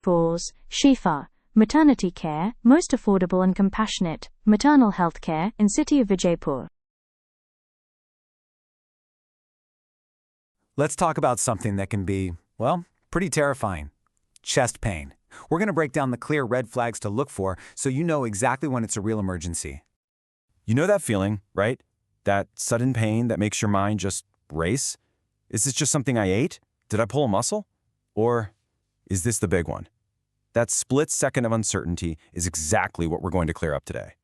Pause. Shifa. Maternity care, most affordable and compassionate, maternal health care in city of Vijaypur. Let's talk about something that can be, well, pretty terrifying. Chest pain. We're going to break down the clear red flags to look for so you know exactly when it's a real emergency. You know that feeling, right? That sudden pain that makes your mind just race? Is this just something I ate? Did I pull a muscle? Or is this the big one? That split second of uncertainty is exactly what we're going to clear up today.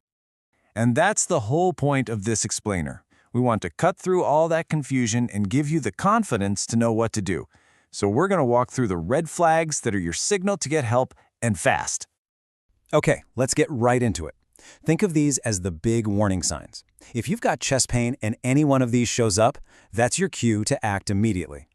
And that's the whole point of this explainer. We want to cut through all that confusion and give you the confidence to know what to do. So we're going to walk through the red flags that are your signal to get help, and fast. Okay, let's get right into it. Think of these as the big warning signs. If you've got chest pain and any one of these shows up, that's your cue to act immediately.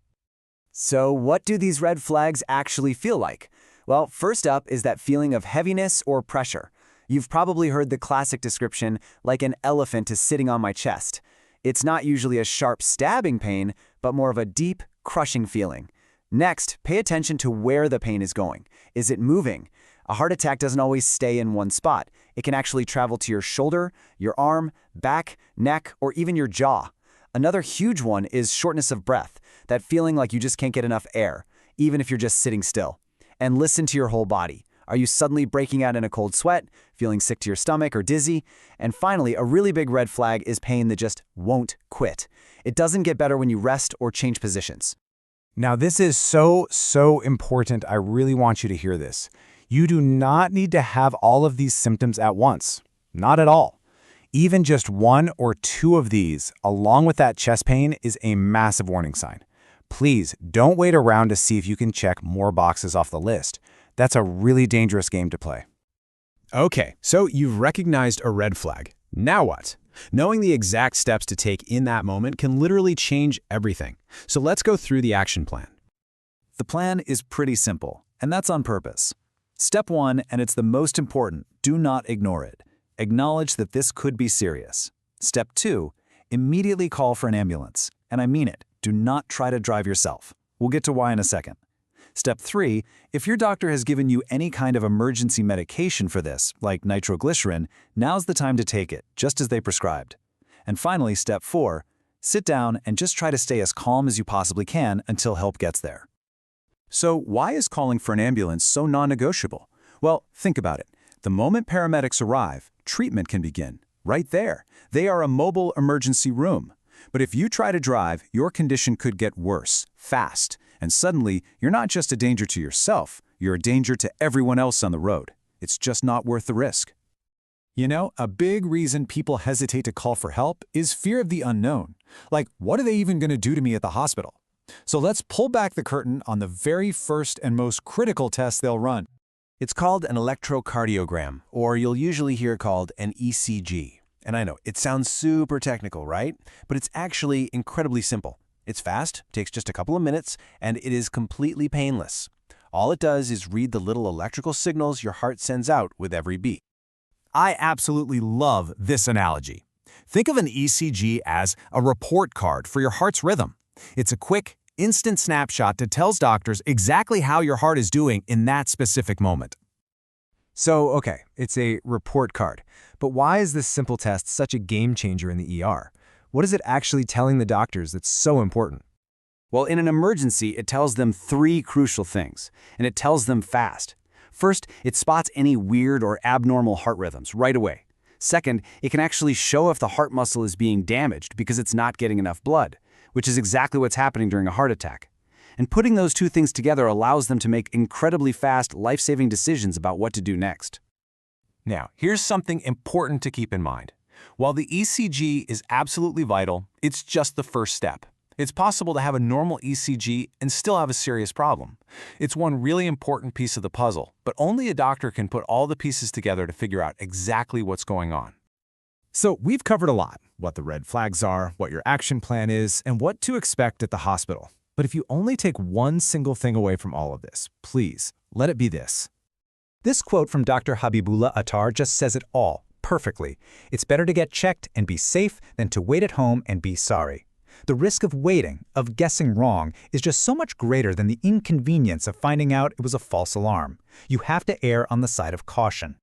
So what do these red flags actually feel like? Well, first up is that feeling of heaviness or pressure. You've probably heard the classic description, like an elephant is sitting on my chest. It's not usually a sharp stabbing pain, but more of a deep, crushing feeling. Next, pay attention to where the pain is going. Is it moving? A heart attack doesn't always stay in one spot. It can actually travel to your shoulder, your arm, back, neck, or even your jaw. Another huge one is shortness of breath, that feeling like you just can't get enough air, even if you're just sitting still. And listen to your whole body. Are you suddenly breaking out in a cold sweat, feeling sick to your stomach or dizzy? And finally, a really big red flag is pain that just won't quit. It doesn't get better when you rest or change positions. Now, this is so important. I really want you to hear this. You do not need to have all of these symptoms at once. Not at all. Even just one or two of these, along with that chest pain, is a massive warning sign. Please don't wait around to see if you can check more boxes off the list. That's a really dangerous game to play. Okay, so you've recognized a red flag. Now what? Knowing the exact steps to take in that moment can literally change everything. So let's go through the action plan. The plan is pretty simple, and that's on purpose. Step 1, and it's the most important, do not ignore it. Acknowledge that this could be serious. Step 2, immediately call for an ambulance. And I mean it, do not try to drive yourself. We'll get to why in a second. Step 3, if your doctor has given you any kind of emergency medication for this, like nitroglycerin, now's the time to take it, just as they prescribed. And finally, step 4, sit down and just try to stay as calm as you possibly can until help gets there. So why is calling for an ambulance so non-negotiable? Well, think about it. The moment paramedics arrive, treatment can begin. Right there. They are a mobile emergency room. But if you try to drive, your condition could get worse, fast. And suddenly, you're not just a danger to yourself, you're a danger to everyone else on the road. It's just not worth the risk. You know, a big reason people hesitate to call for help is fear of the unknown. Like, what are they even going to do to me at the hospital? So let's pull back the curtain on the very first and most critical test they'll run. It's called an electrocardiogram, or you'll usually hear it called an ECG. And I know, it sounds super technical, right? But it's actually incredibly simple. It's fast, takes just a couple of minutes, and it is completely painless. All it does is read the little electrical signals your heart sends out with every beat. I absolutely love this analogy. Think of an ECG as a report card for your heart's rhythm. It's a quick, instant snapshot that tells doctors exactly how your heart is doing in that specific moment. So, okay, it's a report card. But why is this simple test such a game changer in the ER? What is it actually telling the doctors that's so important? Well, in an emergency, it tells them 3 crucial things, and it tells them fast. First, it spots any weird or abnormal heart rhythms right away. Second, it can actually show if the heart muscle is being damaged because it's not getting enough blood, which is exactly what's happening during a heart attack. And putting those 2 things together allows them to make incredibly fast, life-saving decisions about what to do next. Now, here's something important to keep in mind. While the ECG is absolutely vital, it's just the first step. It's possible to have a normal ECG and still have a serious problem. It's one really important piece of the puzzle, but only a doctor can put all the pieces together to figure out exactly what's going on. So we've covered a lot: what the red flags are, what your action plan is, and what to expect at the hospital. But if you only take one single thing away from all of this, please, let it be this. This quote from Dr. Habibulla Attar just says it all perfectly. It's better to get checked and be safe than to wait at home and be sorry. The risk of waiting, of guessing wrong, is just so much greater than the inconvenience of finding out it was a false alarm. You have to err on the side of caution.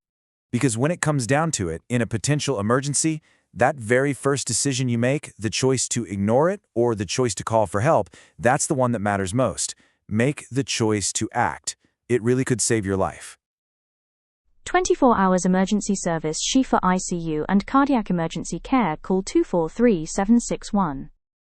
Because when it comes down to it, in a potential emergency, that very first decision you make, the choice to ignore it or the choice to call for help, that's the one that matters most. Make the choice to act. It really could save your life. 24 hours emergency service Shifa ICU and cardiac emergency care. Call 243 761.